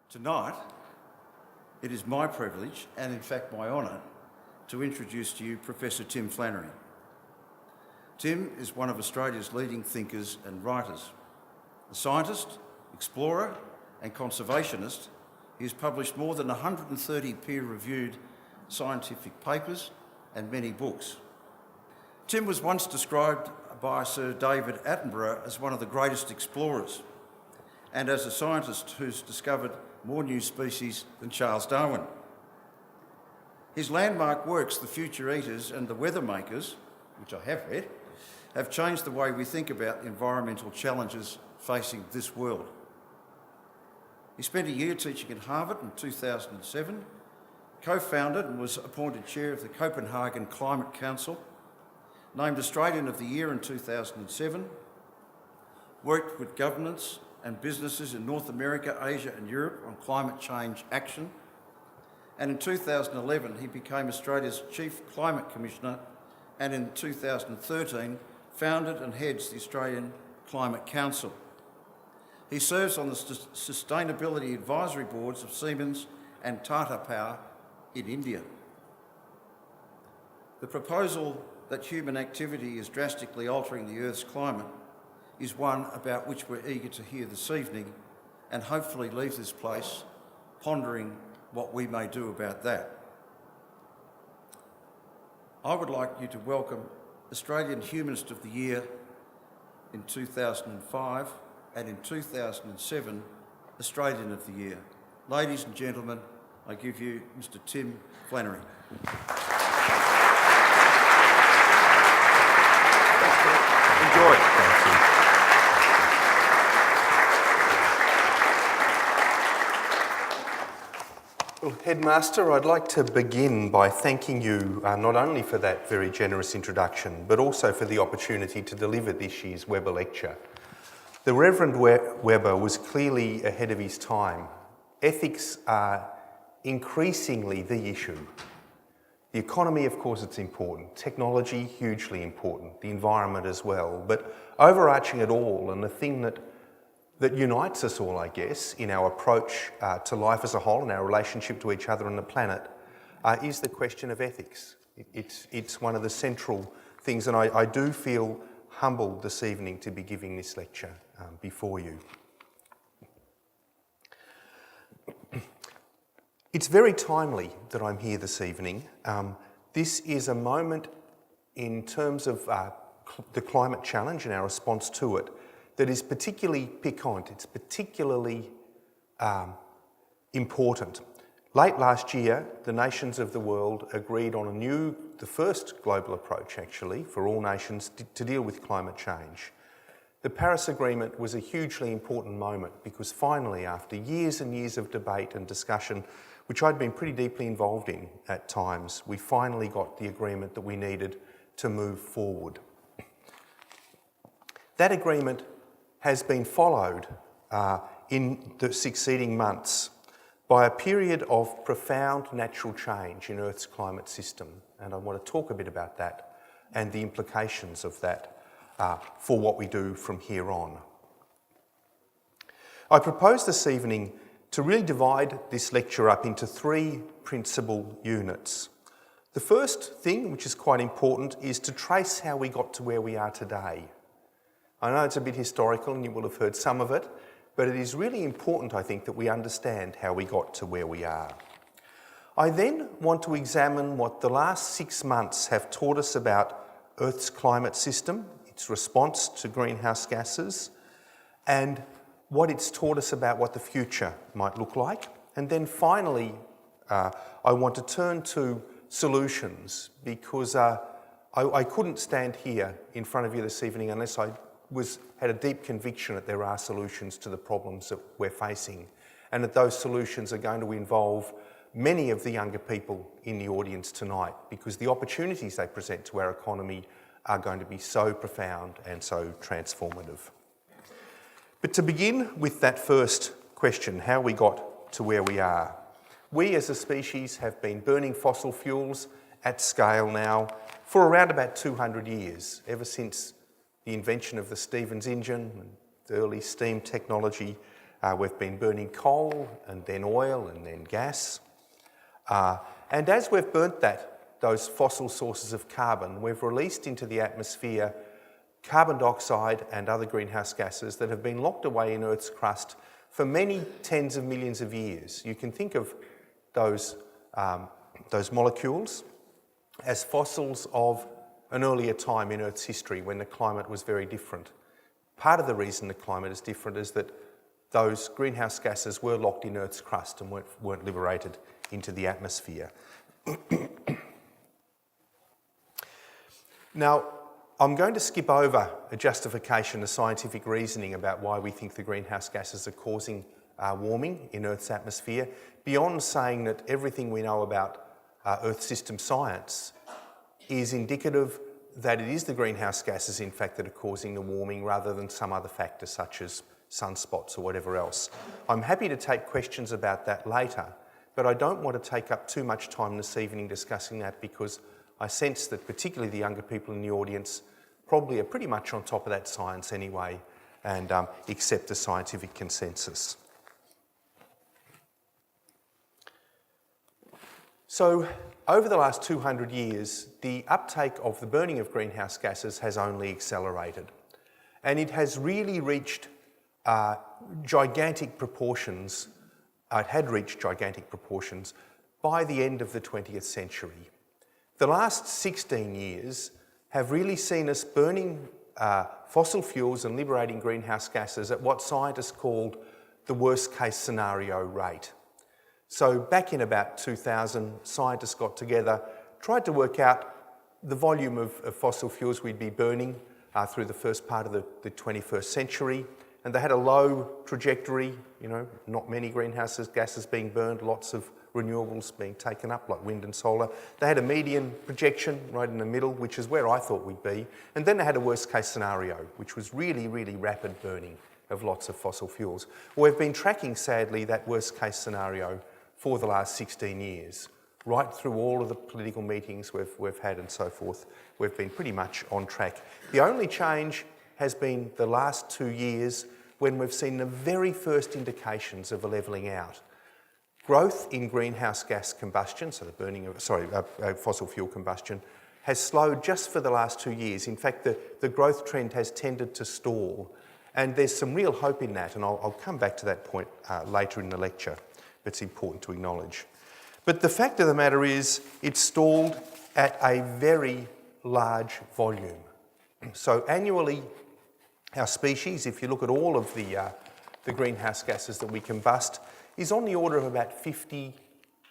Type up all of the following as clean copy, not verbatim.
Tonight, it is my privilege, and in fact my honour, to introduce to you Professor Tim Flannery. Tim is one of Australia's leading thinkers and writers. A scientist, explorer and conservationist, he has published more than 130 peer-reviewed scientific papers and many books. Tim was once described by Sir David Attenborough as one of the greatest explorers and as a scientist who's discovered more new species than Charles Darwin. His landmark works, The Future Eaters and The Weather Makers, which I have read, have changed the way we think about the environmental challenges facing this world. He spent a year teaching at Harvard in 2007, co-founded and was appointed chair of the Copenhagen Climate Council, named Australian of the Year in 2007, worked with governments and businesses in North America, Asia and Europe on climate change action, and in 2011 he became Australia's Chief Climate Commissioner, and in 2013 founded and heads the Australian Climate Council. He serves on the Sustainability Advisory Boards of Siemens and Tata Power in India. The proposal that human activity is drastically altering the Earth's climate is one about which we're eager to hear this evening, and hopefully leave this place pondering what we may do about that. I would like you to welcome Australian Humanist of the Year in 2005 and in 2007 Australian of the Year. Ladies and gentlemen, I give you Mr. Tim Flannery. Enjoy it. Thank you. Well, Headmaster, I'd like to begin by thanking you not only for that very generous introduction, but also for the opportunity to deliver this year's Weber Lecture. The Reverend Weber was clearly ahead of his time. Ethics are increasingly the issue. The economy, of course, it's important. Technology, hugely important. The environment as well. But overarching it all, and the thing that unites us all, I guess, in our approach to life as a whole and our relationship to each other and the planet, is the question of ethics. It's one of the central things, and I do feel humbled this evening to be giving this lecture before you. It's very timely that I'm here this evening. This is a moment in terms of the climate challenge and our response to it that is particularly piquant, it's particularly important. Late last year, the nations of the world agreed on the first global approach actually, for all nations to deal with climate change. The Paris Agreement was a hugely important moment because finally, after years and years of debate and discussion, which I'd been pretty deeply involved in at times, we finally got the agreement that we needed to move forward. That agreement has been followed in the succeeding months by a period of profound natural change in Earth's climate system. And I want to talk a bit about that and the implications of that for what we do from here on. I propose this evening to really divide this lecture up into three principal units. The first thing, which is quite important, is to trace how we got to where we are today. I know it's a bit historical and you will have heard some of it, but it is really important, I think, that we understand how we got to where we are. I then want to examine what the last 6 months have taught us about Earth's climate system, its response to greenhouse gases, and what it's taught us about what the future might look like. And then finally, I want to turn to solutions, because I couldn't stand here in front of you this evening unless I had a deep conviction that there are solutions to the problems that we're facing, and that those solutions are going to involve many of the younger people in the audience tonight, because the opportunities they present to our economy are going to be so profound and so transformative. But to begin with that first question, how we got to where we are. We as a species have been burning fossil fuels at scale now for around about 200 years, ever since the invention of the Stevens engine and the early steam technology We've been burning coal and then oil and then gas. And as we've burnt those fossil sources of carbon, we've released into the atmosphere carbon dioxide and other greenhouse gases that have been locked away in Earth's crust for many tens of millions of years. You can think of those molecules as fossils of an earlier time in Earth's history when the climate was very different. Part of the reason the climate is different is that those greenhouse gases were locked in Earth's crust and weren't liberated into the atmosphere. Now, I'm going to skip over a justification, a scientific reasoning about why we think the greenhouse gases are causing warming in Earth's atmosphere, beyond saying that everything we know about Earth system science is indicative that it is the greenhouse gases, in fact, that are causing the warming rather than some other factor such as sunspots or whatever else. I'm happy to take questions about that later, but I don't want to take up too much time this evening discussing that because I sense that particularly the younger people in the audience probably are pretty much on top of that science anyway and accept the scientific consensus. So over the last 200 years, the uptake of the burning of greenhouse gases has only accelerated. And it has really reached gigantic proportions. It had reached gigantic proportions by the end of the 20th century. The last 16 years have really seen us burning fossil fuels and liberating greenhouse gases at what scientists called the worst case scenario rate. So back in about 2000, scientists got together, tried to work out the volume of fossil fuels we'd be burning through the first part of the 21st century, and they had a low trajectory, not many greenhouse gases being burned, lots of renewables being taken up like wind and solar. They had a median projection right in the middle, which is where I thought we'd be, and then they had a worst case scenario, which was really, really rapid burning of lots of fossil fuels. Well, we've been tracking, sadly, that worst case scenario for the last 16 years, right through all of the political meetings we've had and so forth. We've been pretty much on track. The only change has been the last 2 years when we've seen the very first indications of a levelling out. Growth in greenhouse gas combustion, so the burning of, fossil fuel combustion, has slowed just for the last 2 years. In fact, the growth trend has tended to stall, and there's some real hope in that, and I'll come back to that point later in the lecture. It's important to acknowledge. But the fact of the matter is it's stalled at a very large volume. So annually, our species, if you look at all of the greenhouse gases that we combust, is on the order of about 50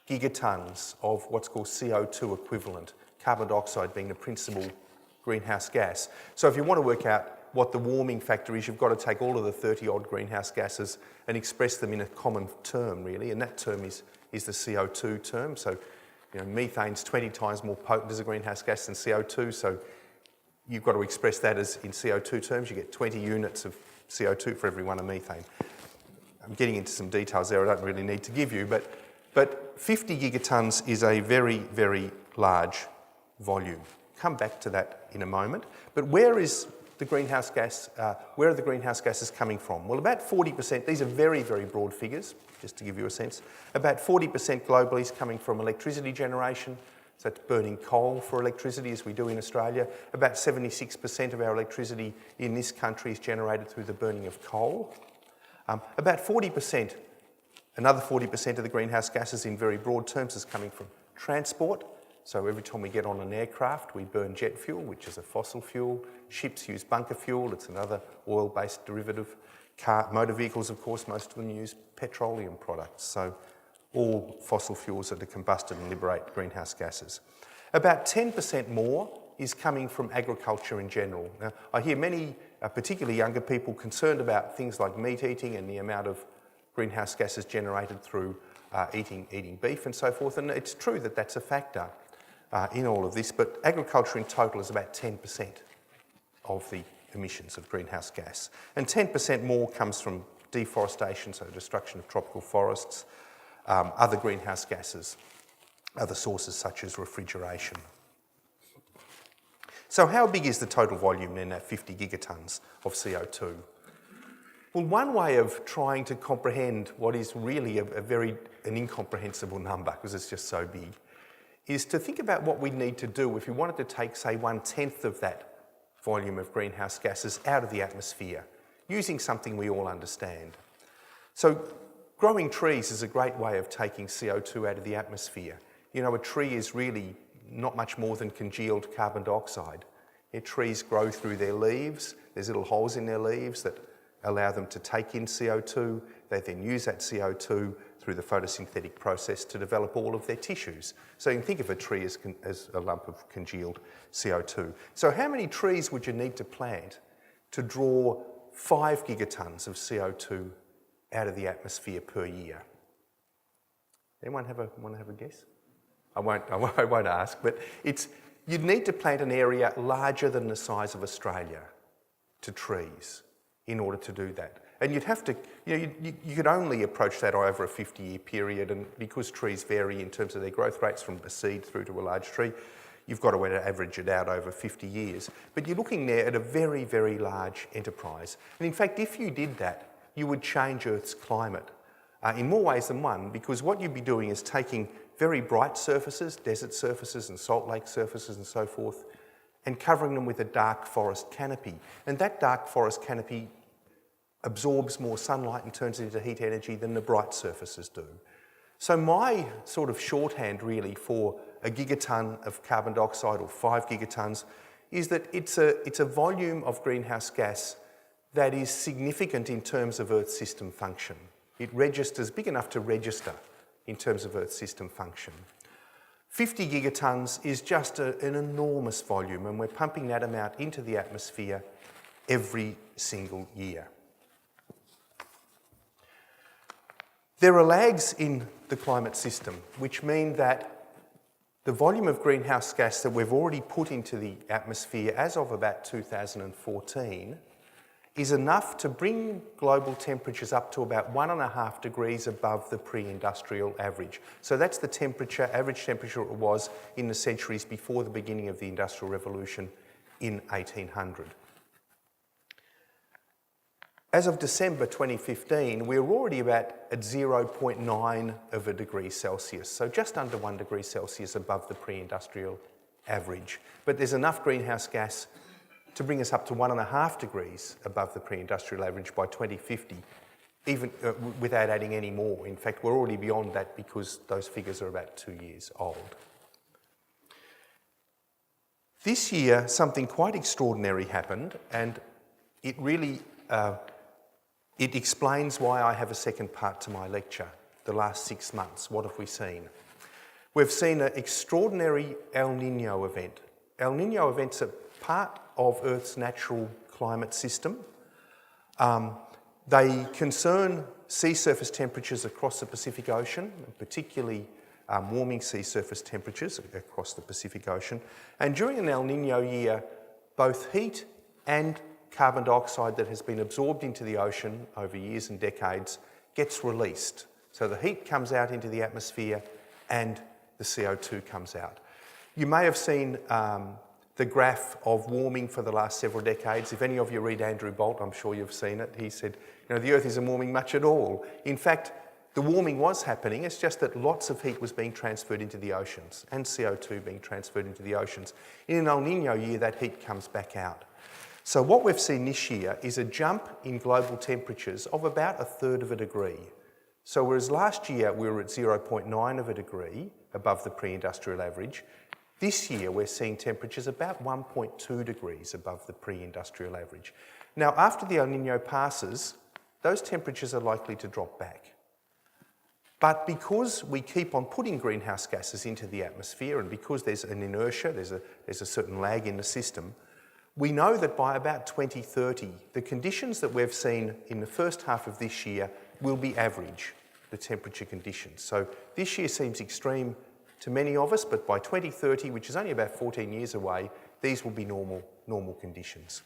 gigatons of what's called CO2 equivalent, carbon dioxide being the principal greenhouse gas. So if you want to work out what the warming factor is, you've got to take all of the 30-odd greenhouse gases and express them in a common term, really, and that term is the CO2 term. So, methane's 20 times more potent as a greenhouse gas than CO2, so you've got to express that as in CO2 terms. You get 20 units of CO2 for every one of methane. I'm getting into some details there I don't really need to give you, but 50 gigatons is a very, very large volume. Come back to that in a moment. But where is the greenhouse gas, where are the greenhouse gases coming from? Well, about 40%, these are very, very broad figures, just to give you a sense. About 40% globally is coming from electricity generation, so that's burning coal for electricity as we do in Australia. About 76% of our electricity in this country is generated through the burning of coal. About 40%, another 40% of the greenhouse gases in very broad terms is coming from transport. So every time we get on an aircraft, we burn jet fuel, which is a fossil fuel. Ships use bunker fuel, it's another oil-based derivative. Motor vehicles, of course, most of them use petroleum products. So all fossil fuels are combusted and liberate greenhouse gases. About 10% more is coming from agriculture in general. Now, I hear many, particularly younger people, concerned about things like meat eating and the amount of greenhouse gases generated through eating beef and so forth, and it's true that that's a factor in all of this, but agriculture in total is about 10% of the emissions of greenhouse gas. And 10% more comes from deforestation, so destruction of tropical forests, other greenhouse gases, other sources such as refrigeration. So how big is the total volume then at 50 gigatons of CO2? Well, one way of trying to comprehend what is really an incomprehensible number, because it's just so big, is to think about what we need to do if we wanted to take, say, 1/10 of that volume of greenhouse gases out of the atmosphere, using something we all understand. So growing trees is a great way of taking CO2 out of the atmosphere. You know, a tree is really not much more than congealed carbon dioxide. Trees grow through their leaves. There's little holes in their leaves that allow them to take in CO2. They then use that CO2 through the photosynthetic process to develop all of their tissues. So you can think of a tree as a lump of congealed CO2. So how many trees would you need to plant to draw 5 gigatons of CO2 out of the atmosphere per year? Anyone want to have a guess? I won't ask, but you'd need to plant an area larger than the size of Australia to trees in order to do that. And you'd have to, you could only approach that over a 50-year period, and because trees vary in terms of their growth rates from a seed through to a large tree, you've got to average it out over 50 years. But you're looking there at a very, very large enterprise. And in fact, if you did that, you would change Earth's climate in more ways than one, because what you'd be doing is taking very bright surfaces, desert surfaces and salt lake surfaces and so forth, and covering them with a dark forest canopy. And that dark forest canopy absorbs more sunlight and turns it into heat energy than the bright surfaces do. So my sort of shorthand really for a gigaton of carbon dioxide, or 5 gigatons, is that it's a volume of greenhouse gas that is significant in terms of Earth system function. It registers big enough to register in terms of Earth system function. 50 gigatons is just an enormous volume, and we're pumping that amount into the atmosphere every single year. There are lags in the climate system, which mean that the volume of greenhouse gas that we've already put into the atmosphere as of about 2014 is enough to bring global temperatures up to about 1.5 degrees above the pre-industrial average. So that's the average temperature it was in the centuries before the beginning of the Industrial Revolution in 1800. As of December 2015, we're already about at 0.9 of a degree Celsius, so just under 1 degree Celsius above the pre-industrial average. But there's enough greenhouse gas to bring us up to 1.5 degrees above the pre-industrial average by 2050, even without adding any more. In fact, we're already beyond that because those figures are about 2 years old. This year, something quite extraordinary happened, and it really it explains why I have a second part to my lecture. The last 6 months, what have we seen? We've seen an extraordinary El Niño event. El Niño events are part of Earth's natural climate system. They concern sea surface temperatures across the Pacific Ocean, and particularly warming sea surface temperatures across the Pacific Ocean. And during an El Niño year, both heat and carbon dioxide that has been absorbed into the ocean over years and decades gets released. So the heat comes out into the atmosphere and the CO2 comes out. You may have seen the graph of warming for the last several decades. If any of you read Andrew Bolt, I'm sure you've seen it. He said, the Earth isn't warming much at all. In fact, the warming was happening. It's just that lots of heat was being transferred into the oceans and CO2 being transferred into the oceans. In an El Niño year, that heat comes back out. So what we've seen this year is a jump in global temperatures of about 1/3 of a degree. So whereas last year we were at 0.9 of a degree above the pre-industrial average, this year we're seeing temperatures about 1.2 degrees above the pre-industrial average. Now, after the El Niño passes, those temperatures are likely to drop back. But because we keep on putting greenhouse gases into the atmosphere, and because there's an inertia, there's a certain lag in the system, we know that by about 2030, the conditions that we've seen in the first half of this year will be average, the temperature conditions. So this year seems extreme to many of us, but by 2030, which is only about 14 years away, these will be normal conditions.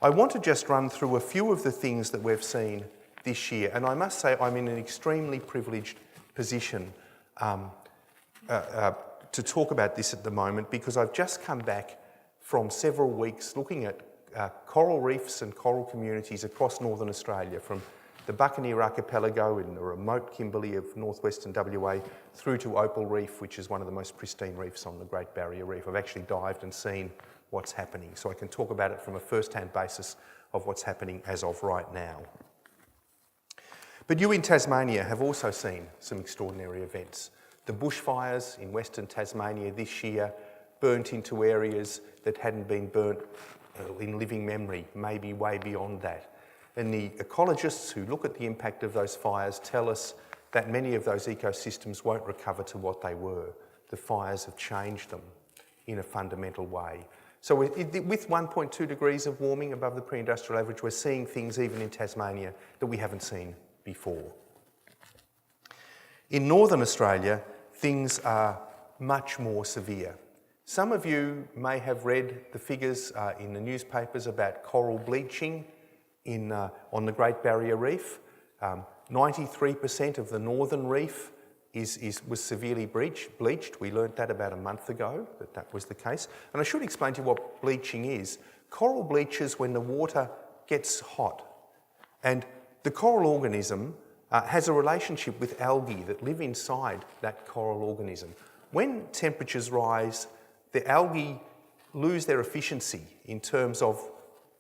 I want to just run through a few of the things that we've seen this year, and I must say I'm in an extremely privileged position to talk about this at the moment, because I've just come back from several weeks looking at coral reefs and coral communities across northern Australia, from the Buccaneer Archipelago in the remote Kimberley of northwestern WA through to Opal Reef, which is one of the most pristine reefs on the Great Barrier Reef. I've actually dived and seen what's happening, so I can talk about it from a first-hand basis of what's happening as of right now. But you in Tasmania have also seen some extraordinary events. The bushfires in Western Tasmania this year burnt into areas that hadn't been burnt in living memory, maybe way beyond that. And the ecologists who look at the impact of those fires tell us that many of those ecosystems won't recover to what they were. The fires have changed them in a fundamental way. So with 1.2 degrees of warming above the pre-industrial average, we're seeing things even in Tasmania that we haven't seen before. In northern Australia, things are much more severe. Some of you may have read the figures in the newspapers about coral bleaching on the Great Barrier Reef. 93% of the northern reef was severely bleached. We learnt that about a month ago, that was the case. And I should explain to you what bleaching is. Coral bleaches when the water gets hot. And the coral organism has a relationship with algae that live inside that coral organism. When temperatures rise, the algae lose their efficiency in terms of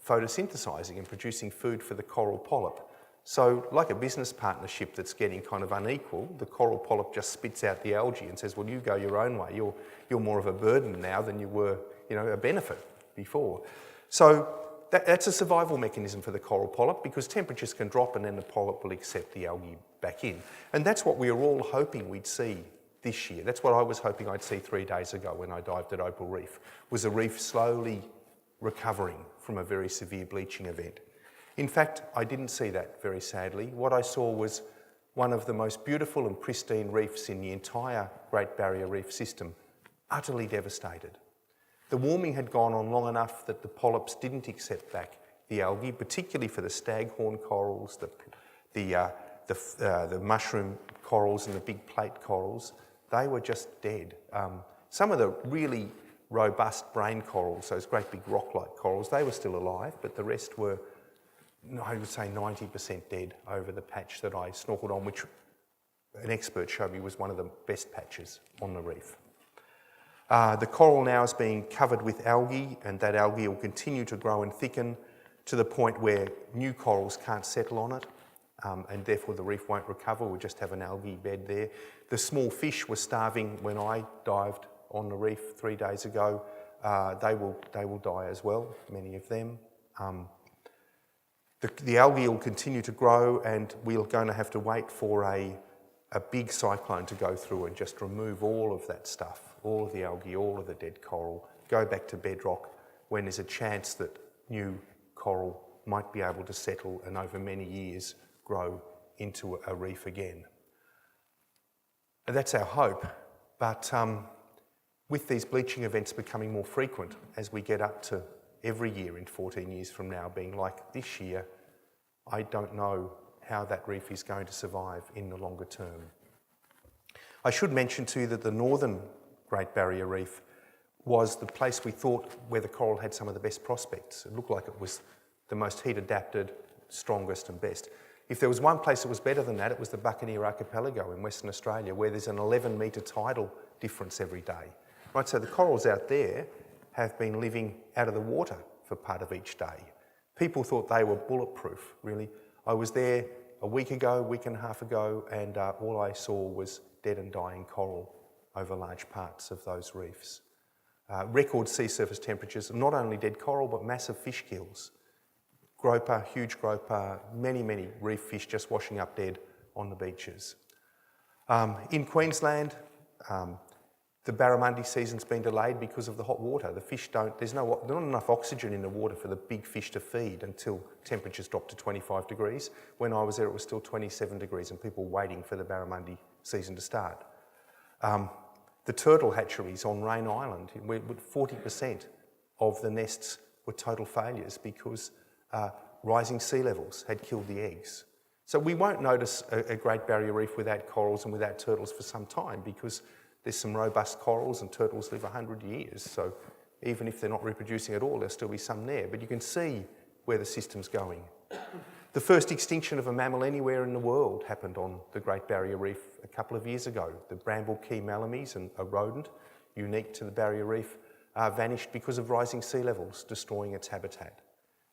photosynthesising and producing food for the coral polyp. So like a business partnership that's getting kind of unequal, the coral polyp just spits out the algae and says, well, you go your own way. You're more of a burden now than you were, a benefit before. So that's a survival mechanism for the coral polyp, because temperatures can drop and then the polyp will accept the algae back in. And that's what we were all hoping we'd see this year. That's what I was hoping I'd see 3 days ago when I dived at Opal Reef, was a reef slowly recovering from a very severe bleaching event. In fact, I didn't see that, very sadly. What I saw was one of the most beautiful and pristine reefs in the entire Great Barrier Reef system, utterly devastated. The warming had gone on long enough that the polyps didn't accept back the algae, particularly for the staghorn corals, the mushroom corals and the big plate corals. They were just dead. Some of the really robust brain corals, those great big rock-like corals, they were still alive, but the rest were, I would say, 90% dead over the patch that I snorkeled on, which an expert showed me was one of the best patches on the reef. The coral now is being covered with algae, and that algae will continue to grow and thicken to the point where new corals can't settle on it, and therefore the reef won't recover. We'll just have an algae bed there. The small fish were starving when I dived on the reef 3 days ago. They will die as well, many of them. The algae will continue to grow, and we're going to have to wait for a big cyclone to go through and just remove all of that stuff, all of the algae, all of the dead coral, go back to bedrock when there's a chance that new coral might be able to settle and over many years grow into a reef again. And that's our hope, but with these bleaching events becoming more frequent as we get up to every year in 14 years from now being like this year, I don't know how that reef is going to survive in the longer term. I should mention to you that the northern Great Barrier Reef was the place we thought where the coral had some of the best prospects. It looked like it was the most heat adapted, strongest and best. If there was one place that was better than that, it was the Buccaneer Archipelago in Western Australia, where there's an 11-metre tidal difference every day. Right, so the corals out there have been living out of the water for part of each day. People thought they were bulletproof, really. I was there a week and a half ago, and all I saw was dead and dying coral over large parts of those reefs. Record sea surface temperatures, not only dead coral, but massive fish kills. Groper, huge groper, many reef fish just washing up dead on the beaches. In Queensland, the barramundi season's been delayed because of the hot water. The fish there's not enough oxygen in the water for the big fish to feed until temperatures drop to 25 degrees. When I was there, it was still 27 degrees and people waiting for the barramundi season to start. The turtle hatcheries on Rain Island, 40% of the nests were total failures because rising sea levels had killed the eggs. So we won't notice a Great Barrier Reef without corals and without turtles for some time, because there's some robust corals and turtles live 100 years. So, even if they're not reproducing at all, there'll still be some there, but you can see where the system's going. The first extinction of a mammal anywhere in the world happened on the Great Barrier Reef a couple of years ago. The bramble key malamies, a rodent unique to the Barrier Reef, vanished because of rising sea levels, destroying its habitat.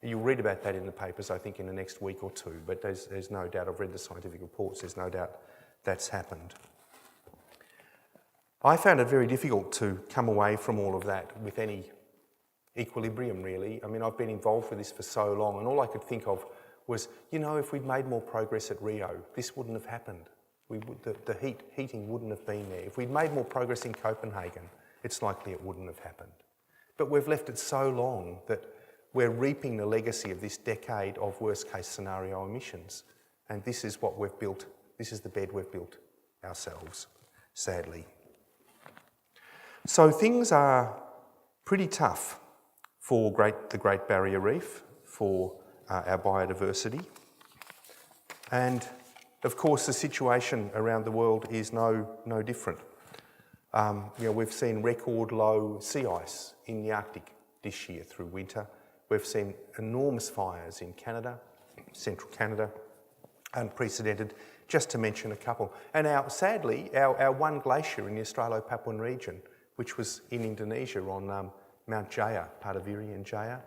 You'll read about that in the papers, I think, in the next week or two, but there's no doubt, I've read the scientific reports, there's no doubt that's happened. I found it very difficult to come away from all of that with any equilibrium, really. I mean, I've been involved with this for so long, and all I could think of was, you know, if we'd made more progress at Rio, this wouldn't have happened. The heating wouldn't have been there. If we'd made more progress in Copenhagen, it's likely it wouldn't have happened. But we've left it so long that we're reaping the legacy of this decade of worst-case scenario emissions. And this is what we've built, this is the bed we've built ourselves, sadly. So things are pretty tough for the Great Barrier Reef, for our biodiversity. And of course, the situation around the world is no different. We've seen record low sea ice in the Arctic this year through winter. We've seen enormous fires in Canada, central Canada, unprecedented, just to mention a couple. And sadly, our one glacier in the Australo-Papuan region, which was in Indonesia on Mount Jaya, part of Irian Jaya,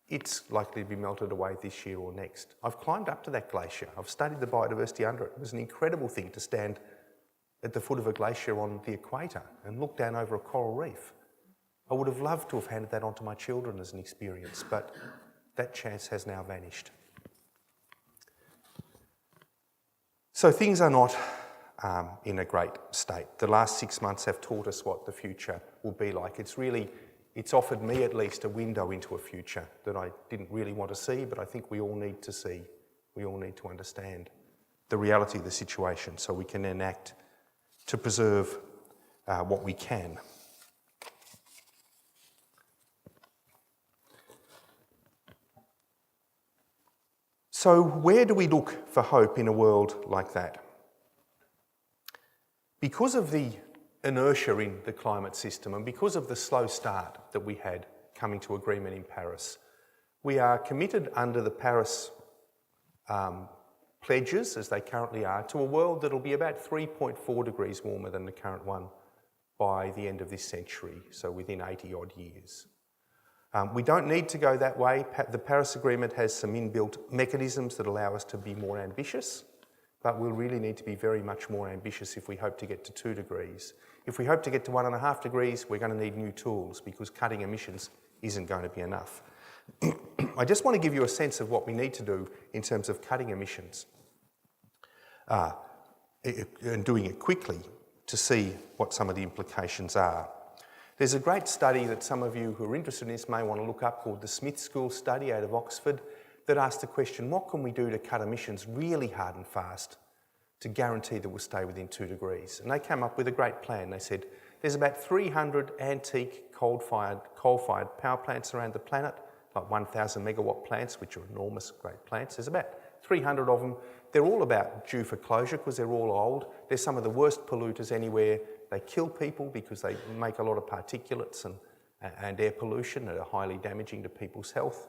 it's likely to be melted away this year or next. I've climbed up to that glacier. I've studied the biodiversity under it. It was an incredible thing to stand at the foot of a glacier on the equator and look down over a coral reef. I would have loved to have handed that on to my children as an experience, but that chance has now vanished. So things are not in a great state. The last 6 months have taught us what the future will be like. It's offered me at least a window into a future that I didn't really want to see, but I think we all need to see. We all need to understand the reality of the situation so we can enact to preserve what we can. So where do we look for hope in a world like that? Because of the inertia in the climate system and because of the slow start that we had coming to agreement in Paris, we are committed under the Paris pledges, as they currently are, to a world that will be about 3.4 degrees warmer than the current one by the end of this century, so within 80 odd years. We don't need to go that way. The Paris Agreement has some inbuilt mechanisms that allow us to be more ambitious, but we'll really need to be very much more ambitious if we hope to get to 2 degrees. If we hope to get to 1.5 degrees, we're going to need new tools because cutting emissions isn't going to be enough. I just want to give you a sense of what we need to do in terms of cutting emissions and doing it quickly to see what some of the implications are. There's a great study that some of you who are interested in this may want to look up called the Smith School study out of Oxford that asked the question, what can we do to cut emissions really hard and fast to guarantee that we'll stay within 2 degrees? And they came up with a great plan. They said there's about 300 antique coal-fired power plants around the planet, like 1,000 megawatt plants, which are enormous, great plants. There's about 300 of them. They're all about due for closure because they're all old. They're some of the worst polluters anywhere. They kill people because they make a lot of particulates and air pollution that are highly damaging to people's health.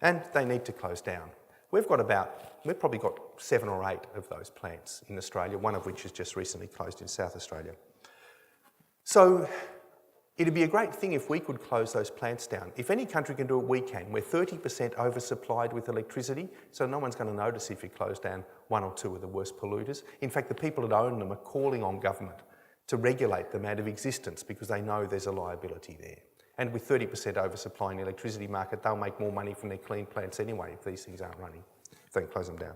And they need to close down. We've probably got 7 or 8 of those plants in Australia, one of which has just recently closed in South Australia. So it'd be a great thing if we could close those plants down. If any country can do it, we can. We're 30% oversupplied with electricity, so no one's going to notice if you close down 1 or 2 of the worst polluters. In fact, the people that own them are calling on government to regulate them out of existence because they know there's a liability there. And with 30% oversupply in the electricity market, they'll make more money from their clean plants anyway if these things aren't running, if they can close them down.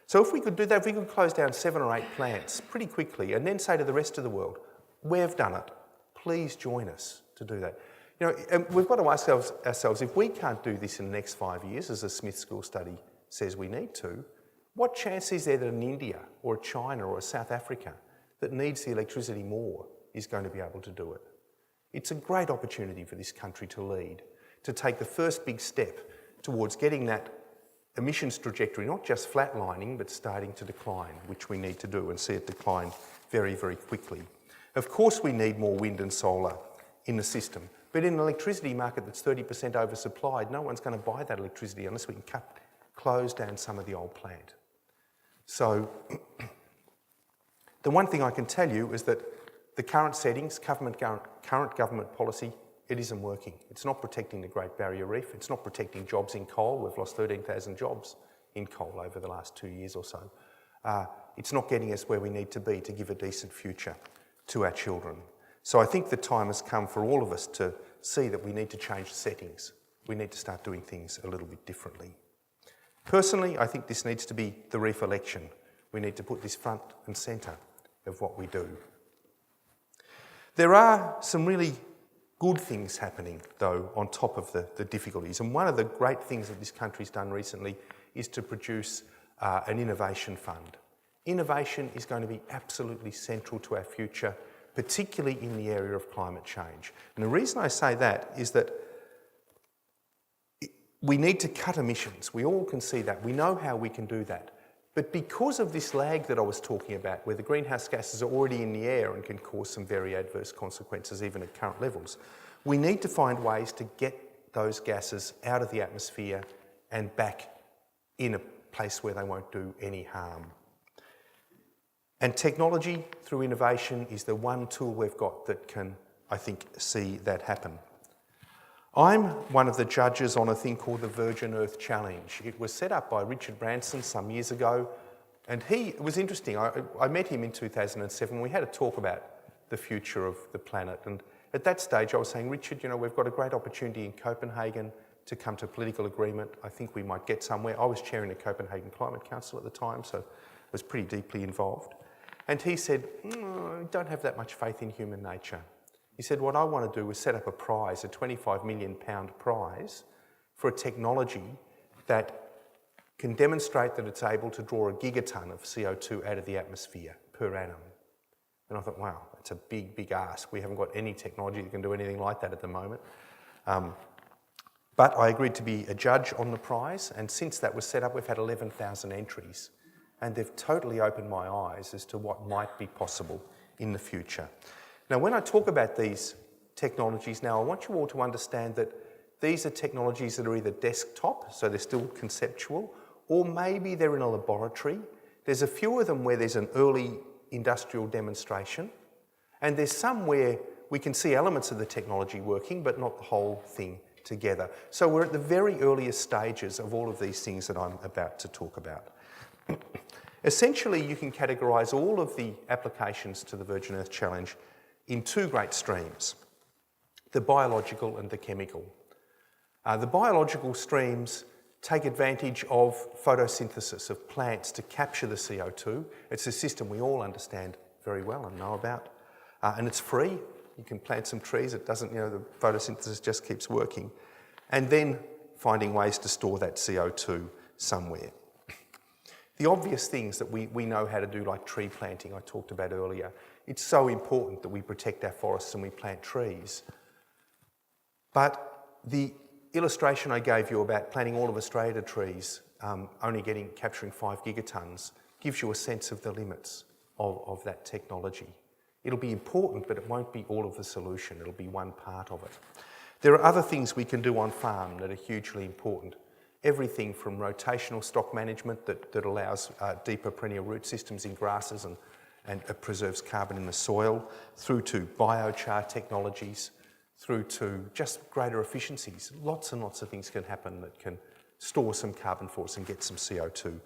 So if we could do that, if we could close down 7 or 8 plants pretty quickly and then say to the rest of the world, we've done it, please join us to do that. You know, and we've got to ask ourselves, if we can't do this in the next 5 years, as the Smith School study says we need to, what chance is there that an India or a China or a South Africa that needs the electricity more is going to be able to do it? It's a great opportunity for this country to lead, to take the first big step towards getting that emissions trajectory not just flatlining but starting to decline, which we need to do and see it decline very, very quickly. Of course we need more wind and solar in the system, But in an electricity market that's 30% oversupplied, no one's going to buy that electricity unless we can close down some of the old plant. So the one thing I can tell you is that the current settings, current government policy, it isn't working. It's not protecting the Great Barrier Reef. It's not protecting jobs in coal. We've lost 13,000 jobs in coal over the last 2 years or so. It's not getting us where we need to be to give a decent future to our children. So I think the time has come for all of us to see that we need to change the settings. We need to start doing things a little bit differently. Personally, I think this needs to be the Reef election. We need to put this front and centre of what we do. There are some really good things happening, though, on top of the difficulties. And one of the great things that this country's done recently is to produce an innovation fund. Innovation is going to be absolutely central to our future, particularly in the area of climate change. And the reason I say that is that we need to cut emissions. We all can see that. We know how we can do that. But because of this lag that I was talking about, where the greenhouse gases are already in the air and can cause some very adverse consequences even at current levels, we need to find ways to get those gases out of the atmosphere and back in a place where they won't do any harm. And technology through innovation is the one tool we've got that can, I think, see that happen. I'm one of the judges on a thing called the Virgin Earth Challenge. It was set up by Richard Branson some years ago, and it was interesting. I met him in 2007. We had a talk about the future of the planet, and at that stage I was saying, Richard, you know, we've got a great opportunity in Copenhagen to come to political agreement. I think we might get somewhere. I was chairing the Copenhagen Climate Council at the time, so I was pretty deeply involved. And he said, I don't have that much faith in human nature. He said, what I want to do is set up a prize, a £25 million prize for a technology that can demonstrate that it's able to draw a gigaton of CO2 out of the atmosphere per annum. And I thought, wow, that's a big, big ask. We haven't got any technology that can do anything like that at the moment. But I agreed to be a judge on the prize, and since that was set up, we've had 11,000 entries. And they've totally opened my eyes as to what might be possible in the future. Now, when I talk about these technologies now, I want you all to understand that these are technologies that are either desktop, so they're still conceptual, or maybe they're in a laboratory. There's a few of them where there's an early industrial demonstration, and there's some where we can see elements of the technology working, but not the whole thing together. So we're at the very earliest stages of all of these things that I'm about to talk about. Essentially, you can categorise all of the applications to the Virgin Earth Challenge in two great streams, the biological and the chemical. The biological streams take advantage of photosynthesis of plants to capture the CO2. It's a system we all understand very well and know about. And it's free. You can plant some trees. It doesn't, the photosynthesis just keeps working. And then finding ways to store that CO2 somewhere. The obvious things that we know how to do, like tree planting I talked about earlier, it's so important that we protect our forests and we plant trees. But the illustration I gave you about planting all of Australia to trees, only capturing 5 gigatons, gives you a sense of the limits of that technology. It'll be important, but it won't be all of the solution. It'll be one part of it. There are other things we can do on farm that are hugely important. Everything from rotational stock management that allows deeper perennial root systems in grasses and preserves carbon in the soil, through to biochar technologies, through to just greater efficiencies. Lots and lots of things can happen that can store some carbon for us and get some CO2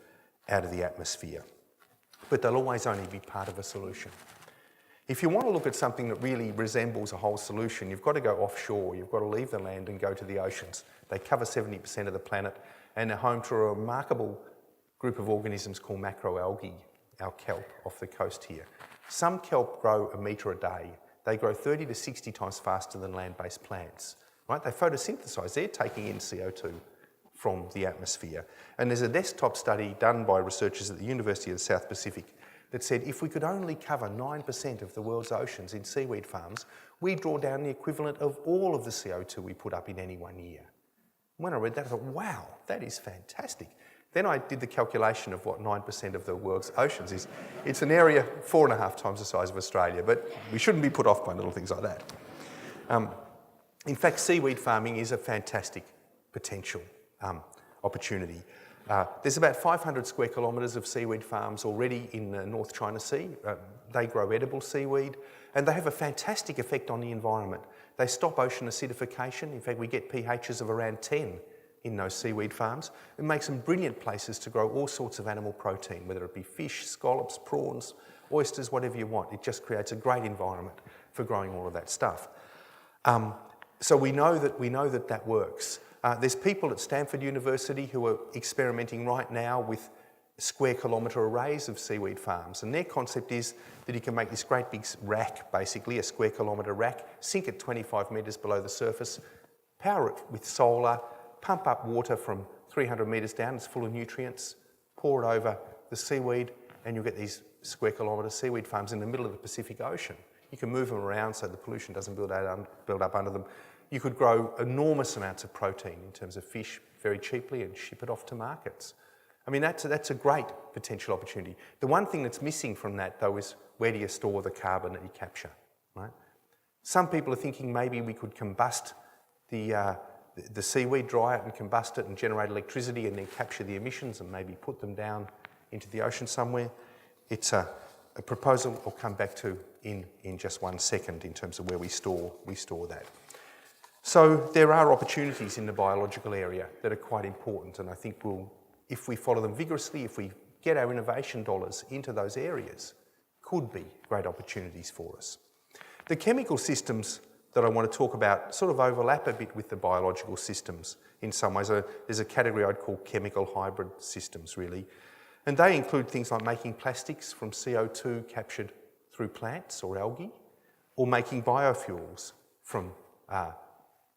out of the atmosphere. But they'll always only be part of a solution. If you want to look at something that really resembles a whole solution, you've got to go offshore. You've got to leave the land and go to the oceans. They cover 70% of the planet and are home to a remarkable group of organisms called macroalgae, our kelp off the coast here. Some kelp grow 1 metre a day. They grow 30 to 60 times faster than land-based plants. Right? They photosynthesise. They're taking in CO2 from the atmosphere. And there's a desktop study done by researchers at the University of the South Pacific that said if we could only cover 9% of the world's oceans in seaweed farms, we draw down the equivalent of all of the CO2 we put up in any one year. When I read that, I thought, wow, that is fantastic. Then I did the calculation of what 9% of the world's oceans is. It's an area 4.5 times the size of Australia, but we shouldn't be put off by little things like that. In fact, seaweed farming is a fantastic potential opportunity. There's about 500 square kilometres of seaweed farms already in the North China Sea. They grow edible seaweed and they have a fantastic effect on the environment. They stop ocean acidification. In fact, we get pHs of around 10 in those seaweed farms. It makes them brilliant places to grow all sorts of animal protein, whether it be fish, scallops, prawns, oysters, whatever you want. It just creates a great environment for growing all of that stuff. So we know that works. There's people at Stanford University who are experimenting right now with square kilometre arrays of seaweed farms, and their concept is that you can make this great big rack, basically a square kilometre rack, sink it 25 metres below the surface, power it with solar, pump up water from 300 metres down, it's full of nutrients, pour it over the seaweed, and you'll get these square kilometre seaweed farms in the middle of the Pacific Ocean. You can move them around so the pollution doesn't build up under them. You could grow enormous amounts of protein in terms of fish very cheaply and ship it off to markets. I mean, that's a great potential opportunity. The one thing that's missing from that, though, is where do you store the carbon that you capture, right? Some people are thinking maybe we could combust the seaweed, dry it and combust it and generate electricity and then capture the emissions and maybe put them down into the ocean somewhere. It's a proposal I'll come back to in just 1 second in terms of where we store that. So there are opportunities in the biological area that are quite important, and I think if we follow them vigorously, if we get our innovation dollars into those areas, could be great opportunities for us. The chemical systems that I want to talk about sort of overlap a bit with the biological systems in some ways. There's a category I'd call chemical hybrid systems, really. And they include things like making plastics from CO2 captured through plants or algae, or making biofuels from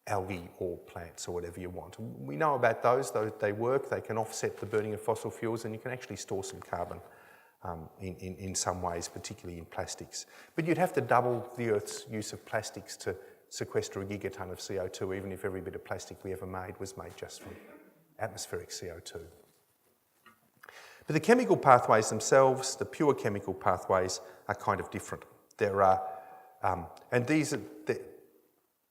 algae or plants or whatever you want. We know about those, though they work, they can offset the burning of fossil fuels, and you can actually store some carbon in some ways, particularly in plastics. But you'd have to double the Earth's use of plastics to sequester a gigaton of CO2, even if every bit of plastic we ever made was made just from atmospheric CO2. But the chemical pathways themselves, the pure chemical pathways, are kind of different. There are, and these are,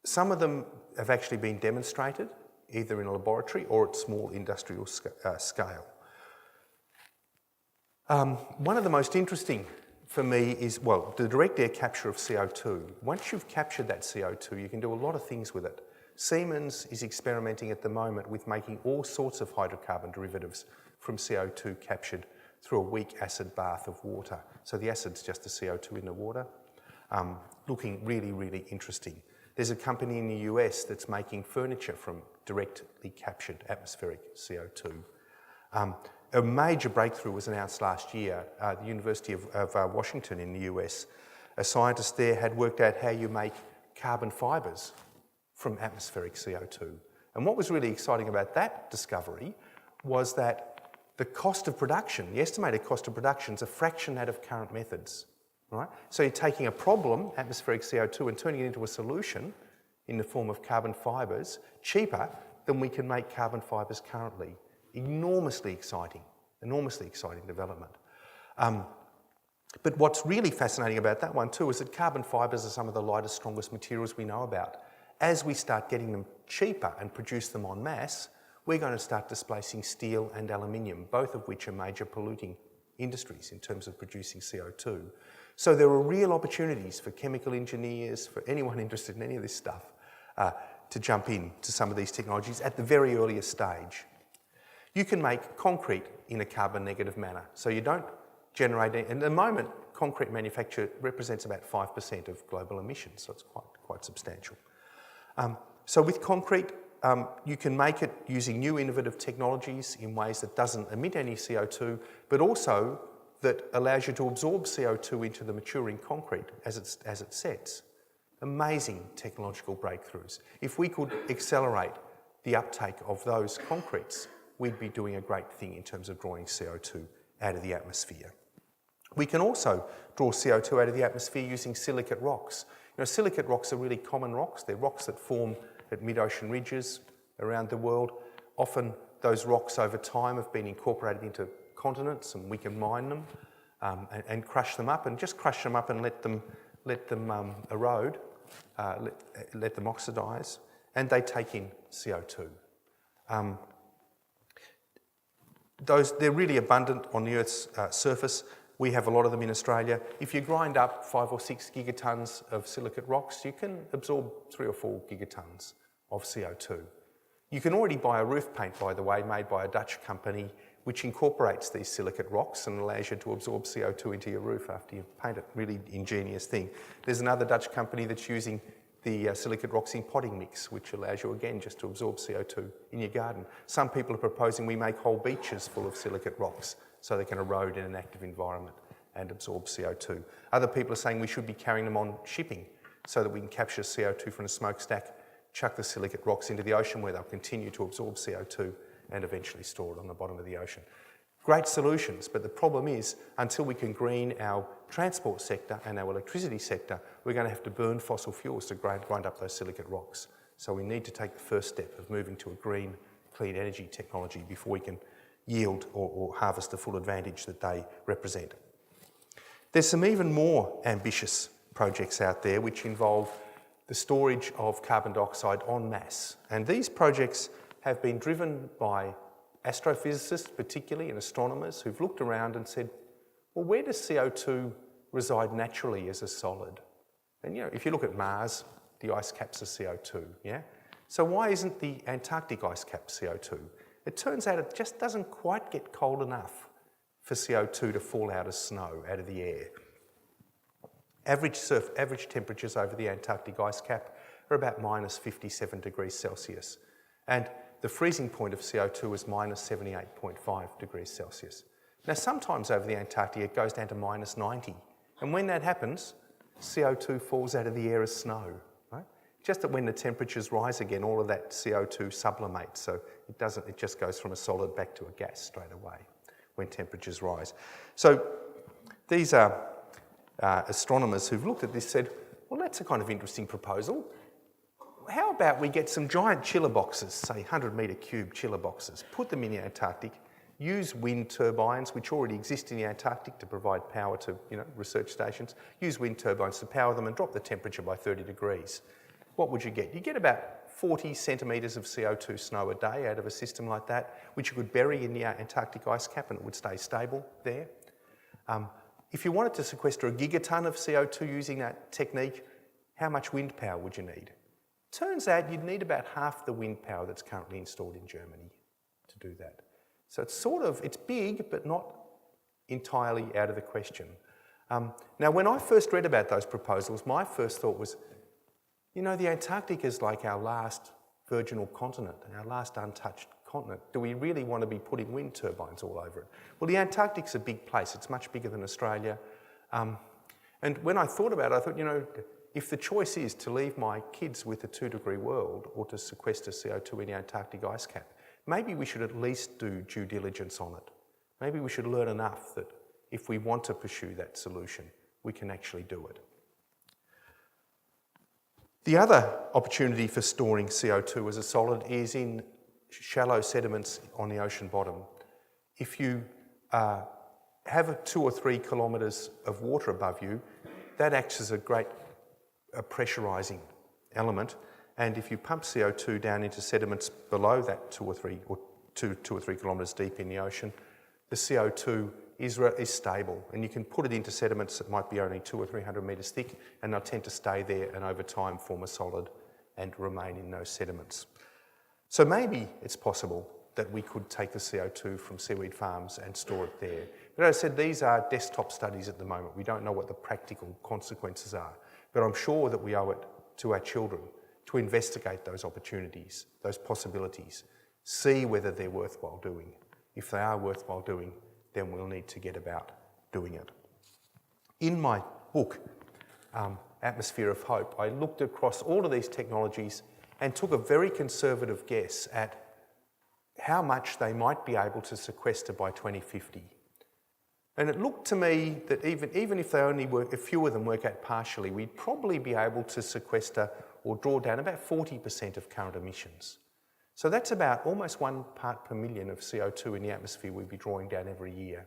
some of them have actually been demonstrated, either in a laboratory or at small industrial scale. One of the most interesting for me is, well, the direct air capture of CO2. Once you've captured that CO2, you can do a lot of things with it. Siemens is experimenting at the moment with making all sorts of hydrocarbon derivatives from CO2 captured through a weak acid bath of water. So the acid's just the CO2 in the water. Looking really, really interesting. There's a company in the US that's making furniture from directly captured atmospheric CO2. A major breakthrough was announced last year. The University of Washington in the US, a scientist there had worked out how you make carbon fibres from atmospheric CO2. And what was really exciting about that discovery was that the cost of production, the estimated cost of production, is a fraction that of current methods. Right? So you're taking a problem, atmospheric CO2, and turning it into a solution in the form of carbon fibres, cheaper than we can make carbon fibres currently. Enormously exciting development. But what's really fascinating about that one too is that carbon fibres are some of the lightest, strongest materials we know about. As we start getting them cheaper and produce them en masse, we're going to start displacing steel and aluminium, both of which are major polluting industries in terms of producing CO2. So there are real opportunities for chemical engineers, for anyone interested in any of this stuff, to jump in to some of these technologies at the very earliest stage. You can make concrete in a carbon negative manner. So you don't generate any, and at the moment, concrete manufacture represents about 5% of global emissions, so it's quite substantial. So with concrete, you can make it using new innovative technologies in ways that doesn't emit any CO2, but also that allows you to absorb CO2 into the maturing concrete as it sets. Amazing technological breakthroughs. If we could accelerate the uptake of those concretes, we'd be doing a great thing in terms of drawing CO2 out of the atmosphere. We can also draw CO2 out of the atmosphere using silicate rocks. You know, silicate rocks are really common rocks. They're rocks that form at mid-ocean ridges around the world. Often those rocks over time have been incorporated into continents, and we can mine them and crush them up, and just crush them up and let them erode let them oxidise, and they take in CO2. They're really abundant on the Earth's surface. We have a lot of them in Australia. If you grind up 5 or 6 gigatons of silicate rocks, you can absorb 3 or 4 gigatons of CO2. You can already buy a roof paint, by the way, made by a Dutch company, which incorporates these silicate rocks and allows you to absorb CO2 into your roof after you paint it. Really ingenious thing. There's another Dutch company that's using the silicate rocks in potting mix, which allows you again just to absorb CO2 in your garden. Some people are proposing we make whole beaches full of silicate rocks so they can erode in an active environment and absorb CO2. Other people are saying we should be carrying them on shipping so that we can capture CO2 from a smokestack, chuck the silicate rocks into the ocean where they'll continue to absorb CO2 and eventually store it on the bottom of the ocean. Great solutions, but the problem is until we can green our transport sector and our electricity sector, we're going to have to burn fossil fuels to grind up those silicate rocks. So we need to take the first step of moving to a green, clean energy technology before we can yield or harvest the full advantage that they represent. There's some even more ambitious projects out there which involve the storage of carbon dioxide en masse. And these projects have been driven by astrophysicists particularly and astronomers who've looked around and said, well, where does CO2 reside naturally as a solid? And if you look at Mars, the ice caps are CO2, yeah? So why isn't the Antarctic ice cap CO2? It turns out it just doesn't quite get cold enough for CO2 to fall out as snow out of the air. Average temperatures over the Antarctic ice cap are about minus 57 degrees Celsius. And the freezing point of CO2 is minus 78.5 degrees Celsius. Now, sometimes over the Antarctic it goes down to minus 90. And when that happens, CO2 falls out of the air as snow. Right? Just that when the temperatures rise again, all of that CO2 sublimates. So it just goes from a solid back to a gas straight away when temperatures rise. So these are astronomers who've looked at this said, well, that's a kind of interesting proposal. How about we get some giant chiller boxes, say 100-metre cube chiller boxes, put them in the Antarctic, use wind turbines, which already exist in the Antarctic to provide power to research stations, use wind turbines to power them and drop the temperature by 30 degrees. What would you get? You get about 40 centimetres of CO2 snow a day out of a system like that, which you could bury in the Antarctic ice cap and it would stay stable there. If you wanted to sequester a gigaton of CO2 using that technique, how much wind power would you need? Turns out you'd need about half the wind power that's currently installed in Germany to do that. So it's big, but not entirely out of the question. Now, when I first read about those proposals, my first thought was, the Antarctic is like our last virginal continent, our last untouched continent. Do we really want to be putting wind turbines all over it? Well, the Antarctic's a big place. It's much bigger than Australia. And when I thought about it, I thought, if the choice is to leave my kids with a 2-degree world or to sequester CO2 in the Antarctic ice cap, maybe we should at least do due diligence on it. Maybe we should learn enough that if we want to pursue that solution, we can actually do it. The other opportunity for storing CO2 as a solid is in shallow sediments on the ocean bottom. If you have 2 or 3 kilometres of water above you, that acts as a great pressurising element, and if you pump CO2 down into sediments below that 2 or 3 kilometres deep in the ocean, the CO2 is stable, and you can put it into sediments that might be only 200 or 300 metres thick, and they'll tend to stay there and over time form a solid and remain in those sediments. So maybe it's possible that we could take the CO2 from seaweed farms and store it there. But as I said, these are desktop studies at the moment. We don't know what the practical consequences are. But I'm sure that we owe it to our children to investigate those opportunities, those possibilities, see whether they're worthwhile doing. If they are worthwhile doing, then we'll need to get about doing it. In my book, Atmosphere of Hope, I looked across all of these technologies and took a very conservative guess at how much they might be able to sequester by 2050. And it looked to me that even if they only work, a few of them work out partially, we'd probably be able to sequester or draw down about 40% of current emissions. So that's about almost 1 part per million of CO2 in the atmosphere we'd be drawing down every year.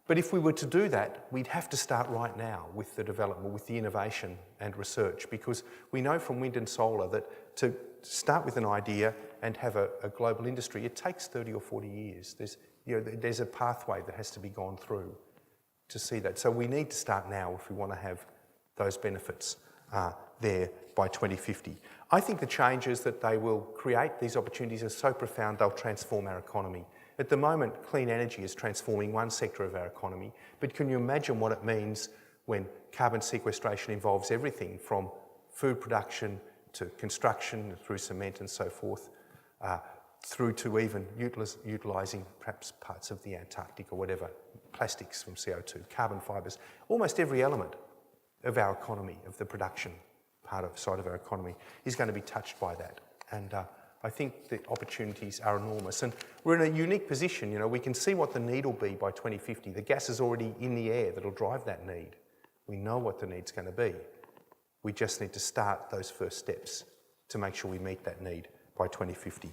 But if we were to do that, we'd have to start right now with the development, with the innovation and research, because we know from wind and solar that to start with an idea and have a global industry, it takes 30 or 40 years. There's a pathway that has to be gone through to see that. So we need to start now if we want to have those benefits there by 2050. I think the changes that they will create, these opportunities, are so profound they'll transform our economy. At the moment, clean energy is transforming one sector of our economy, but can you imagine what it means when carbon sequestration involves everything from food production to construction, through cement and so forth, through to even utilising perhaps parts of the Antarctic or whatever, plastics from CO2, carbon fibres, almost every element of our economy, of the production side of our economy, is going to be touched by that. And I think the opportunities are enormous. And we're in a unique position. We can see what the need will be by 2050. The gas is already in the air that'll drive that need. We know what the need's going to be. We just need to start those first steps to make sure we meet that need by 2050.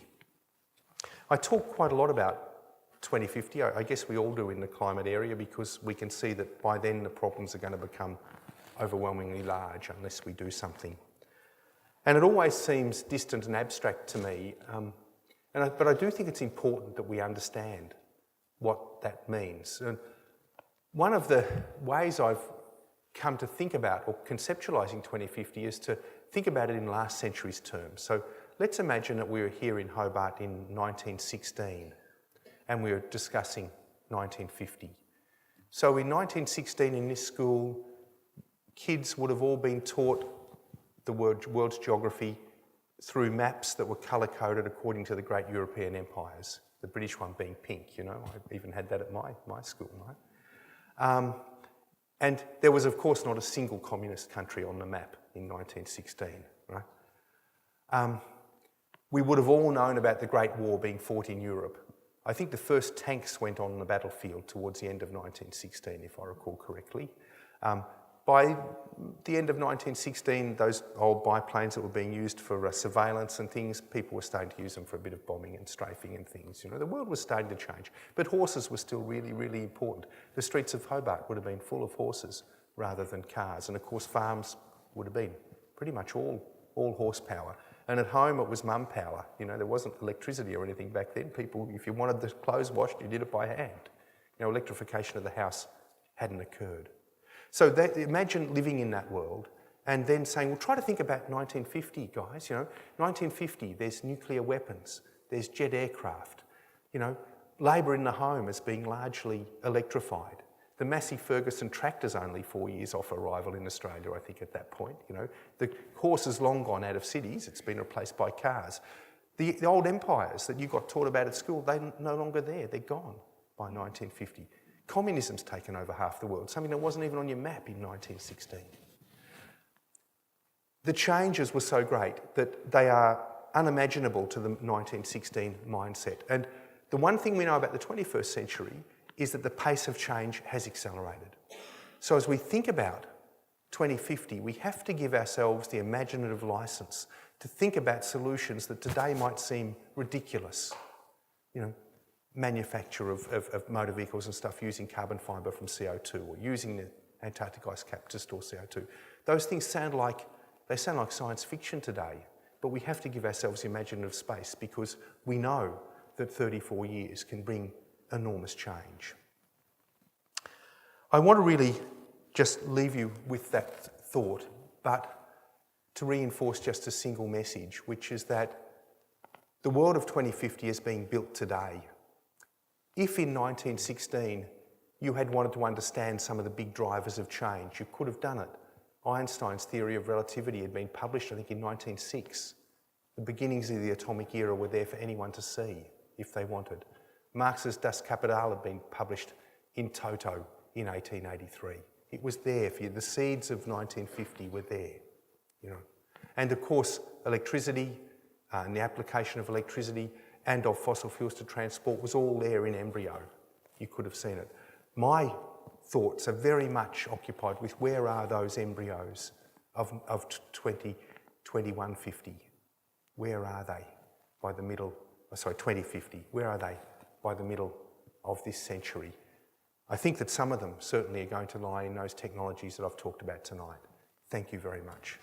I talk quite a lot about 2050. I guess we all do in the climate area, because we can see that by then the problems are going to become overwhelmingly large unless we do something. And it always seems distant and abstract to me, but I do think it's important that we understand what that means. And one of the ways I've come to think about or conceptualising 2050 is to think about it in last century's terms. So let's imagine that we were here in Hobart in 1916 and we were discussing 1950. So in 1916 in this school, kids would have all been taught the world's geography through maps that were colour-coded according to the great European empires, the British one being pink, I even had that at my school, right? And there was, of course, not a single communist country on the map in 1916, right? We would have all known about the Great War being fought in Europe. I think the first tanks went on the battlefield towards the end of 1916, if I recall correctly. By the end of 1916, those old biplanes that were being used for surveillance and things, people were starting to use them for a bit of bombing and strafing and things. The world was starting to change. But horses were still really, really important. The streets of Hobart would have been full of horses rather than cars. And of course, farms would have been pretty much all horsepower. And at home, it was mum power. There wasn't electricity or anything back then. People, if you wanted the clothes washed, you did it by hand. Electrification of the house hadn't occurred. So imagine living in that world and then saying, well, try to think about 1950, guys. 1950, there's nuclear weapons, there's jet aircraft. Labour in the home is being largely electrified. The Massey Ferguson tractor's only 4 years off arrival in Australia, I think, at that point. The horse has long gone out of cities. It's been replaced by cars. The old empires that you got taught about at school, they're no longer there. They're gone by 1950. Communism's taken over half the world, something that wasn't even on your map in 1916. The changes were so great that they are unimaginable to the 1916 mindset. And the one thing we know about the 21st century is that the pace of change has accelerated. So as we think about 2050, we have to give ourselves the imaginative licence to think about solutions that today might seem ridiculous. Manufacture of motor vehicles and stuff using carbon fibre from CO2 or using the Antarctic ice cap to store CO2. Those things sound like science fiction today, but we have to give ourselves imaginative space because we know that 34 years can bring enormous change. I want to really just leave you with that thought, but to reinforce just a single message, which is that the world of 2050 is being built today. If in 1916 you had wanted to understand some of the big drivers of change, you could have done it. Einstein's theory of relativity had been published, I think, in 1906. The beginnings of the atomic era were there for anyone to see if they wanted. Marx's Das Kapital had been published in toto in 1883. It was there for you. The seeds of 1950 were there, And of course, electricity and the application of electricity and of fossil fuels to transport was all there in embryo. You could have seen it. My thoughts are very much occupied with where are those embryos of 2150? Where are they by the middle, 2050? Where are they by the middle of this century? I think that some of them certainly are going to lie in those technologies that I've talked about tonight. Thank you very much.